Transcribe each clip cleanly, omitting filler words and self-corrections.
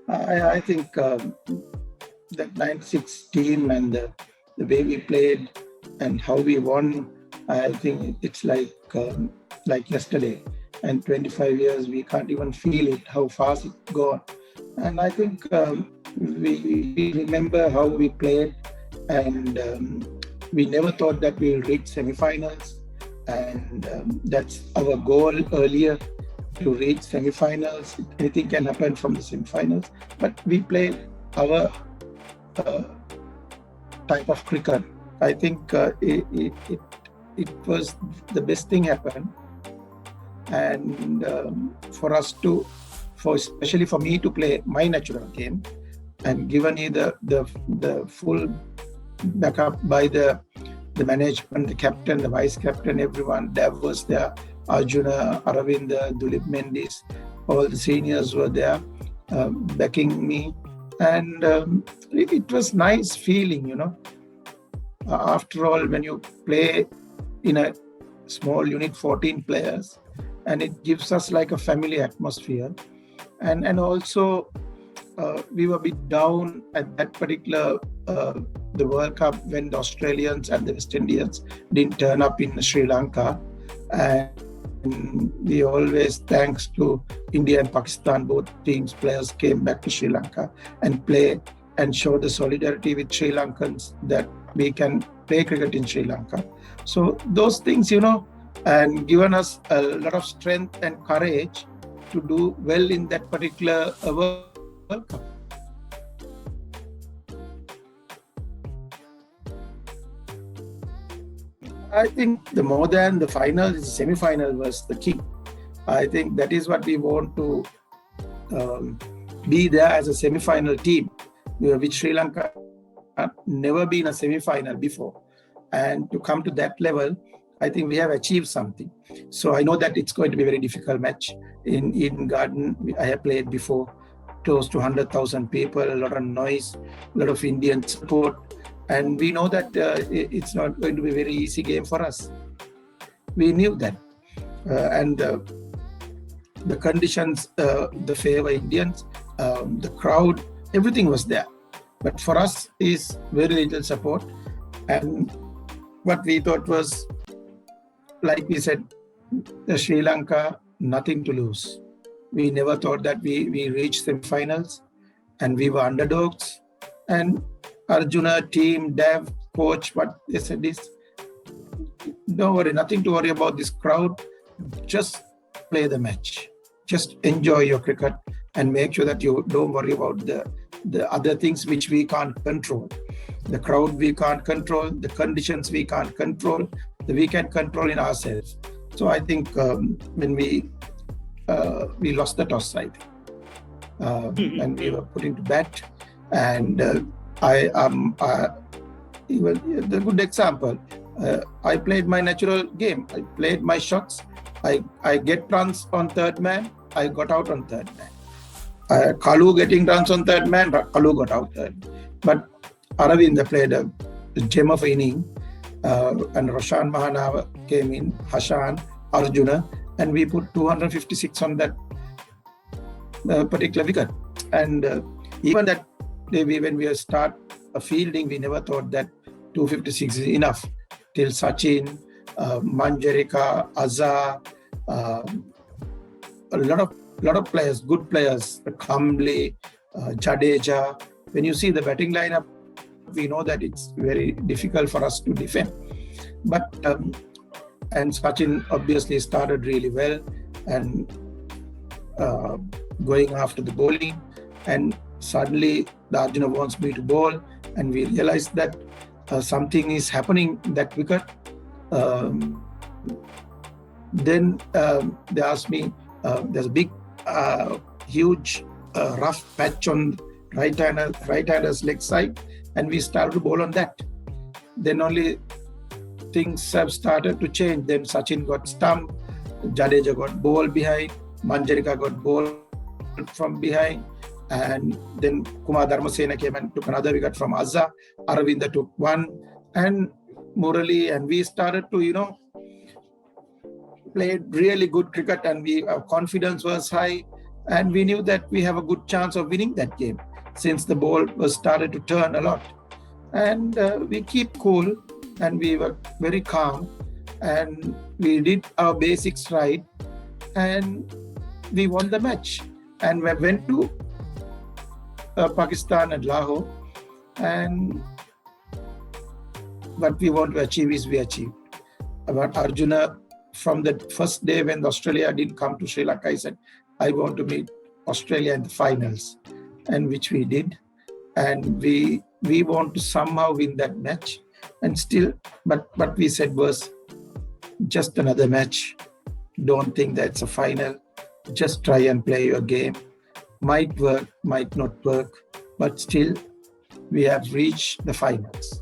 I think that 96 team and the way we played and how we won, I think it's like yesterday. And 25 years, we can't even feel it, how fast it's gone. And I think we remember how we played, and we never thought that we'll reach semifinals. And that's our goal earlier, to reach semifinals. Anything can happen from the semifinals, but we played our uh, type of cricket. I think it was the best thing happened, and for us to, for especially for me to play my natural game, and given me the full backup by the management, the captain, the vice captain, everyone. Dev was there, Arjuna, Aravinda, Dulip Mendis, all the seniors were there backing me. And it was nice feeling, After all, when you play in a small unit, 14 players, and it gives us like a family atmosphere. And also, we were a bit down at that particular the World Cup when the Australians and the West Indians didn't turn up in Sri Lanka. And we always, thanks to India and Pakistan, both teams, players came back to Sri Lanka and play and show the solidarity with Sri Lankans, that we can play cricket in Sri Lanka. So those things, and given us a lot of strength and courage to do well in that particular World Cup. I think the more than the final, the semi-final was the key. I think that is what we want to be there as a semi-final team, which Sri Lanka never been a semi-final before. And to come to that level, I think we have achieved something. So I know that it's going to be a very difficult match in Eden Garden. I have played before, close to 100,000 people, a lot of noise, a lot of Indian support. And we know that it's not going to be a very easy game for us. We knew that. And the conditions, the favor Indians, the crowd, everything was there. But for us is very little support. And what we thought was, like we said, Sri Lanka, nothing to lose. We never thought that we reached semifinals, and we were underdogs. And Arjuna, team, Dev, coach, what they said is, don't worry, nothing to worry about this crowd. Just play the match. Just enjoy your cricket and make sure that you don't worry about the other things which we can't control. The crowd we can't control, the conditions we can't control, we can control in ourselves. So I think when we lost the toss, I think, and we were put into bat, and I am the good example. I played my natural game. I played my shots. I get runs on third man. I got out on third man. Kalu getting runs on third man. Kalu got out third. But Aravinda played a gem of inning, and Roshan Mahanava came in, Hashan, Arjuna, and we put 256 on that particular wicket. And even that day, when we start fielding, we never thought that 256 is enough. Till Sachin, Manjarika, Azhar, a lot of players, good players, Kamble, Jadeja. When you see the batting lineup, we know that it's very difficult for us to defend. But and Sachin obviously started really well and going after the bowling, and suddenly the Arjuna wants me to bowl, and we realized that something is happening in that wicket. Then they asked me, there's a big, huge, rough patch on right-hander's leg side, and we started to bowl on that. Then only things have started to change. Then Sachin got stumped, Jadeja got ball behind, Manjarika got ball from behind, and then Kumar Dharmasena came and took another wicket from Azhar. Aravinda took one, and Murali, and we started to, played really good cricket, and our confidence was high. And we knew that we have a good chance of winning that game since the ball was started to turn a lot. And we keep cool and we were very calm and we did our basics right and we won the match. And we went to Pakistan and Lahore, and what we want to achieve is we achieved. About Arjuna, from the first day when Australia did come to Sri Lanka, I said, I want to meet Australia in the finals, and which we did. And we want to somehow win that match. And still, but what we said was just another match. Don't think that's a final. Just try and play your game. Might work, might not work, but still we have reached the finals.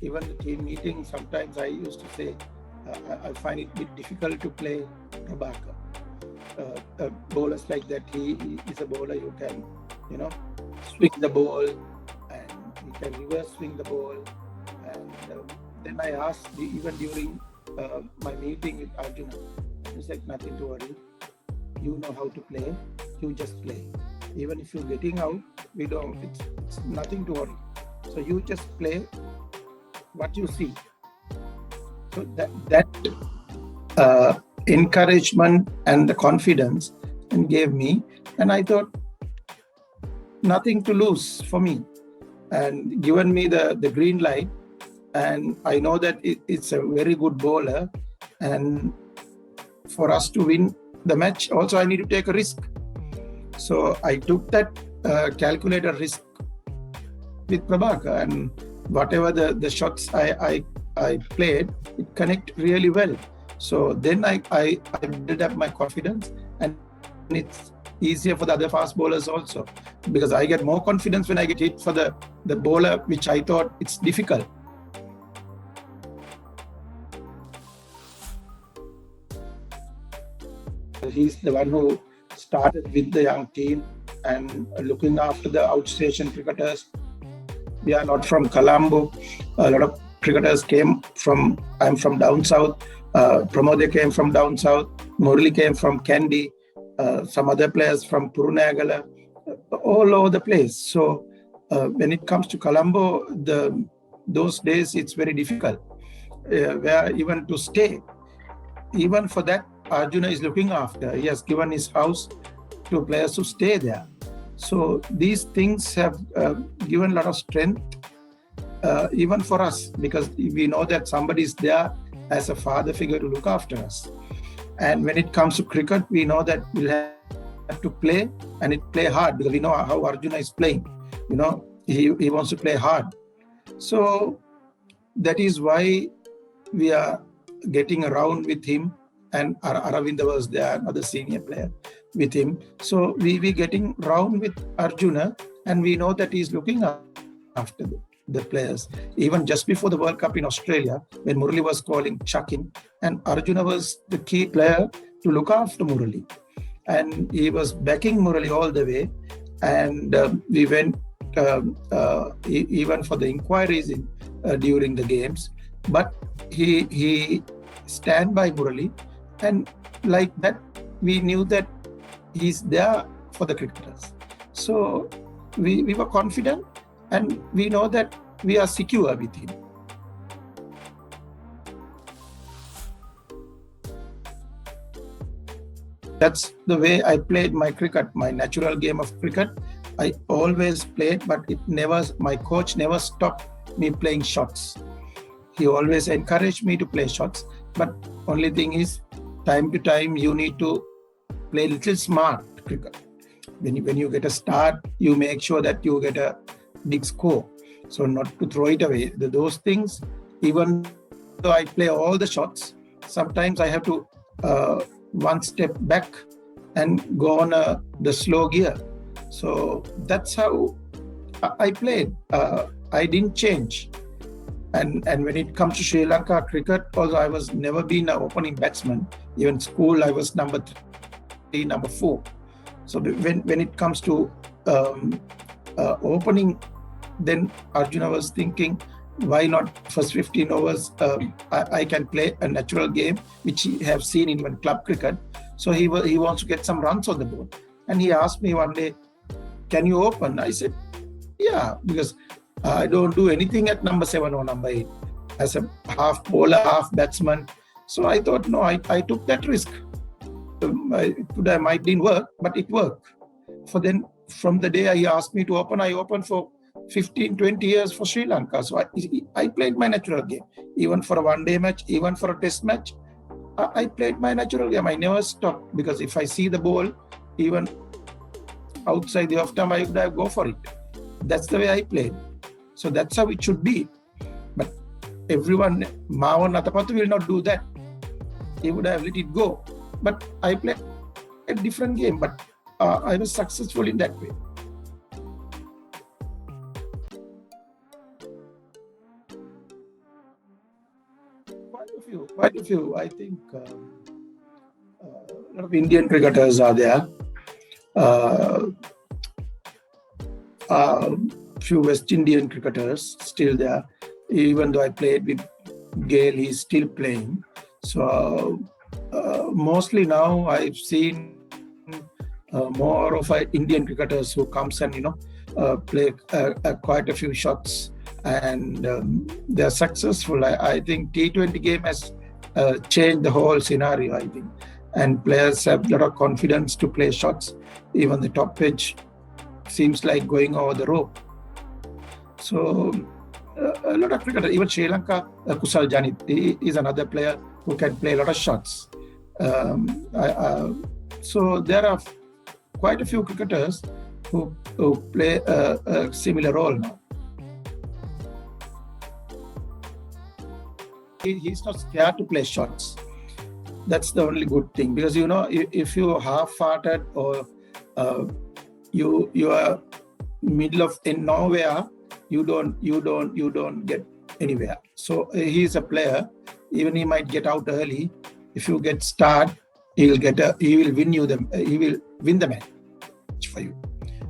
Even the team meeting, sometimes I used to say, I find it a bit difficult to play Prabhakar. Bowlers like that, he is a bowler you can, swing the ball and he can reverse swing the ball. And then I asked, even during my meeting with Arjuna, he said, nothing to worry. You know how to play, you just play. Even if you're getting out, it's nothing to worry. So you just play what you see. So that encouragement and the confidence and gave me, and I thought nothing to lose for me, and given me the green light. And I know that it's a very good bowler, and for us to win the match also I need to take a risk. So I took that calculated risk with Prabhakar, and whatever the shots I played, it connect really well. So then I built up my confidence, and it's easier for the other fast bowlers also, because I get more confidence when I get hit for the bowler which I thought it's difficult. He's the one who started with the young team and looking after the outstation cricketers. We are not from Colombo. A lot of cricketers I'm from down south. Pramod came from down south. Murali came from Kandy. Some other players from Purunagala. All over the place. So when it comes to Colombo, those days it's very difficult. Where even to stay. Even for that, Arjuna is looking after. He has given his house to players to stay there. So these things have given a lot of strength, even for us, because we know that somebody is there as a father figure to look after us. And when it comes to cricket, we know that we'll have to play and play hard, because we know how Arjuna is playing. He wants to play hard. So that is why we are getting around with him. And Aravinda was there, another senior player with him. So we getting round with Arjuna, and we know that he's looking after the players. Even just before the World Cup in Australia, when Murali was calling chucking, and Arjuna was the key player to look after Murali. And he was backing Murali all the way. And we went even for the inquiries during the games. But he stand by Murali. And like that, we knew that he's there for the cricketers. So we were confident, and we know that we are secure with him. That's the way I played my cricket, my natural game of cricket. I always played, but my coach never stopped me playing shots. He always encouraged me to play shots. But only thing is, time to time, you need to play a little smart cricket. When you get a start, you make sure that you get a big score. So not to throw it away. Those things, even though I play all the shots, sometimes I have to one step back and go on the slow gear. So that's how I played. I didn't change. And when it comes to Sri Lanka cricket, also I was never been an opening batsman. Even school, I was number 3, number 4. So when it comes to opening, then Arjuna was thinking, why not first 15 overs? I can play a natural game, which he have seen in even club cricket. So he wants to get some runs on the board. And he asked me one day, can you open? I said, yeah, because I don't do anything at number 7 or number 8 as a half bowler, half batsman. So I thought, no, I took that risk. It might didn't work, but it worked. From the day he asked me to open, I opened for 15, 20 years for Sri Lanka. So I played my natural game. Even for a one-day match, even for a test match, I played my natural game. I never stopped, because if I see the ball, even outside the off time, I would go for it. That's the way I played. So that's how it should be. But everyone, Mawan Natapathu will not do that. He would have let it go. But I played a different game, but I was successful in that way. Quite a few. I think a lot of Indian cricketers are there. Few West Indian cricketers still there. Even though I played with Gale, he's still playing. So mostly now I've seen more of Indian cricketers who comes and play quite a few shots, and they're successful. I think T20 game has changed the whole scenario, I think, and players have a lot of confidence to play shots. Even the top pitch seems like going over the rope. So a lot of cricketers, even Sri Lanka, Kusal Janit, he is another player who can play a lot of shots. So there are quite a few cricketers who play a similar role now. He's not scared to play shots. That's the only good thing, because if you're half-hearted or you are middle of in nowhere, you don't get anywhere. So he's a player. Even he might get out early. If you get start, he will win the match for you.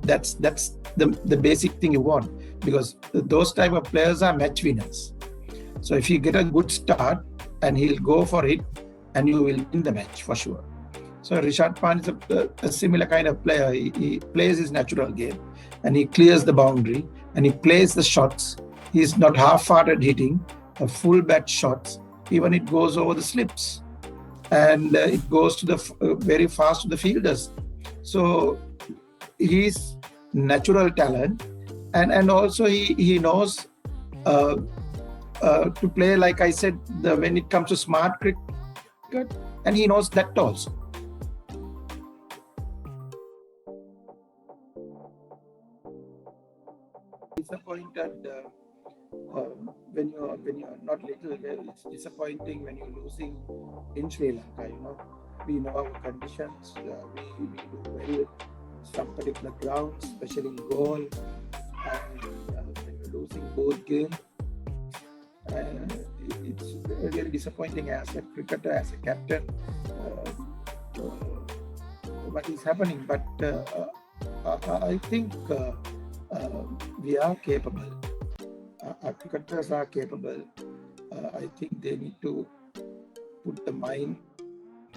That's the basic thing you want, because those type of players are match winners. So if you get a good start, and he'll go for it, and you will win the match for sure. So Rishabh Pant is a similar kind of player. He plays his natural game, and he clears the boundary, and he plays the shots. He's not half-hearted hitting, a full bat shots. Even it goes over the slips, and it goes to the very fast to the fielders. So he's natural talent, and also he knows to play, like I said, when it comes to smart cricket, and he knows that also. Disappointed when you're not little. It's disappointing when you're losing in Sri Lanka. We know our conditions. We do well some particular grounds, especially in goal. And when you're losing both games, it's really disappointing as a cricketer, as a captain, what is happening. But I think we are capable. Our cricketers are capable. I think they need to put the mind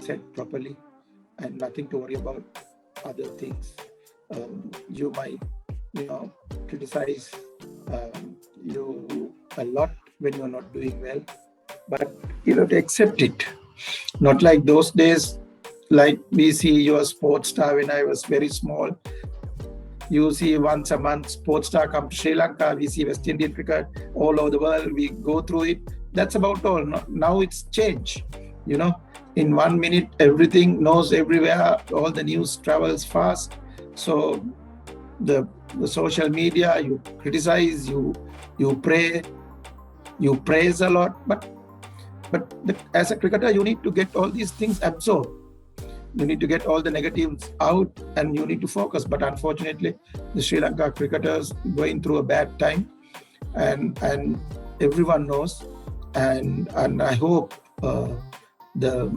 set properly and nothing to worry about other things. You might, criticize you a lot when you're not doing well, but you have to accept it. Not like those days, like we see your Sportstar when I was very small. You see once a month Sportstar come to Sri Lanka. We see West Indian cricket all over the world. We go through it. That's about all. Now it's changed. In 1 minute, everything knows everywhere. All the news travels fast. So the social media, you criticize, you pray, you praise a lot. But as a cricketer, you need to get all these things absorbed. You need to get all the negatives out, and you need to focus. But unfortunately, the Sri Lanka cricketers going through a bad time, and everyone knows. And I hope the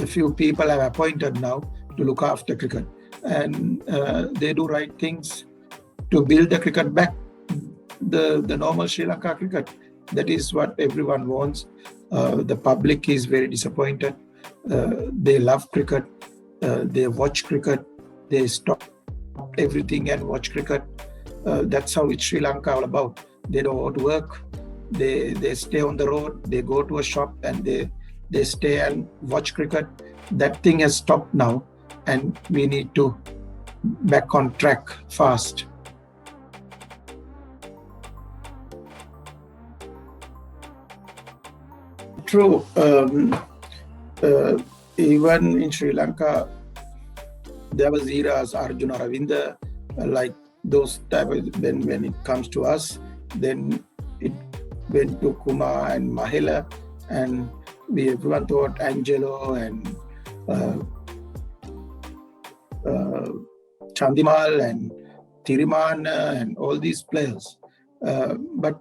few people I've appointed now to look after cricket, and they do right things to build the cricket back the normal Sri Lanka cricket. That is what everyone wants. The public is very disappointed. They love cricket. They watch cricket. They stop everything and watch cricket. That's how it's Sri Lanka all about. They don't want to work. They stay on the road. They go to a shop and they stay and watch cricket. That thing has stopped now, and we need to back on track fast. True. Even in Sri Lanka, there was eras Arjuna Ranatunga, like those type of, when it comes to us, then it went to Kumar and Mahela, and everyone thought Angelo and Chandimal and Thirimana and all these players. But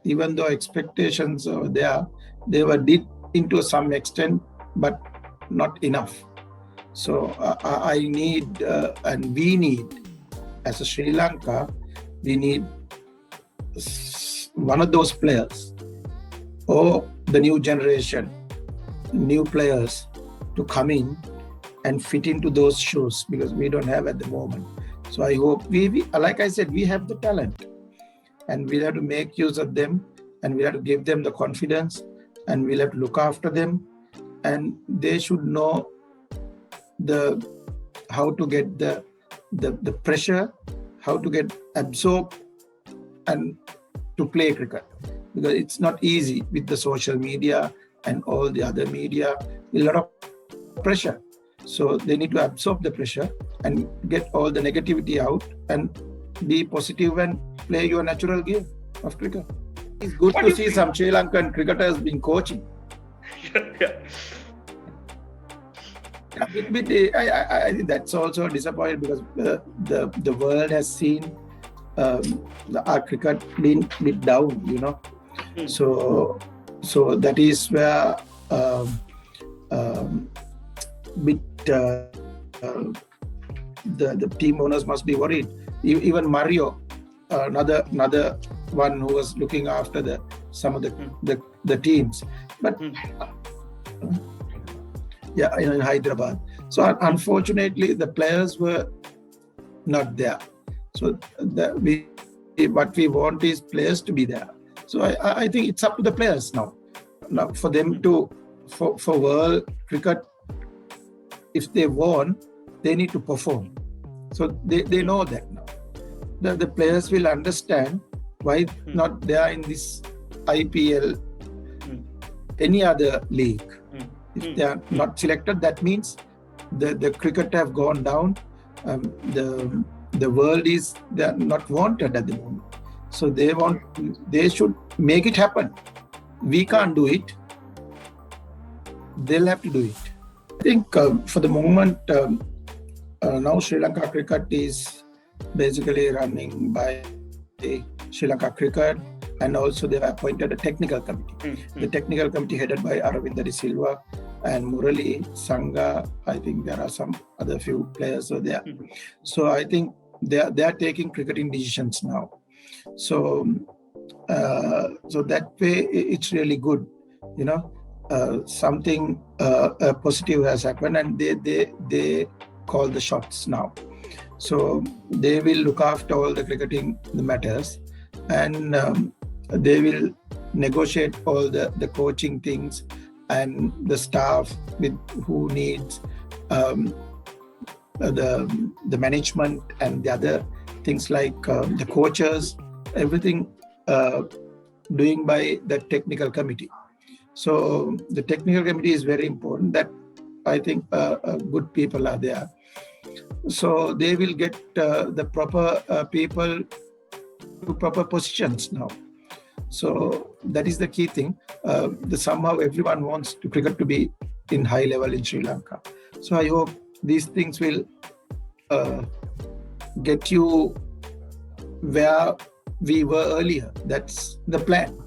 even though expectations were there, they were did into some extent, but not enough. So I need, and we need, as a Sri Lanka, we need one of those players or the new generation, new players to come in and fit into those shoes, because we don't have at the moment. So I hope we like I said, we have the talent, and we'll have to make use of them, and we'll have to give them the confidence, and we'll have to look after them, and they should know how to get the pressure, how to get absorbed and to play cricket, because it's not easy with the social media and all the other media. A lot of pressure, so they need to absorb the pressure and get all the negativity out and be positive and play your natural game of cricket. It's good to see some Sri Lankan cricketers being coaching. I think that's also disappointing, because the world has seen our cricket being bit down, you know. So that is where the team owners must be worried. Even Mario, another one who was looking after some of the teams, but in Hyderabad. So unfortunately, the players were not there. So what we want is players to be there. So I think it's up to the players now for them for world cricket. If they want, they need to perform. So they know that now. The players will understand why not they are in this IPL, any other league. If they are not selected, that means the cricket have gone down. The world is, they are not wanted at the moment. So they should make it happen. We can't do it. They'll have to do it. I think for the moment, now Sri Lanka cricket is basically running by the Sri Lanka cricket, and also they have appointed a technical committee. The technical committee headed by Aravinda De Silva and Murali Sangha. I think there are some other few players over there. So I think they are taking cricketing decisions now. So that way it's really good, you know. Something positive has happened, and they call the shots now. So they will look after all the cricketing matters, and they will negotiate all the coaching things and the staff with who needs the management and the other things like the coaches, everything doing by the technical committee. So the technical committee is very important. That I think good people are there. So they will get the proper people to proper positions now. So that is the key thing. Somehow everyone wants cricket to be in high level in Sri Lanka. So I hope these things will get you where we were earlier. That's the plan.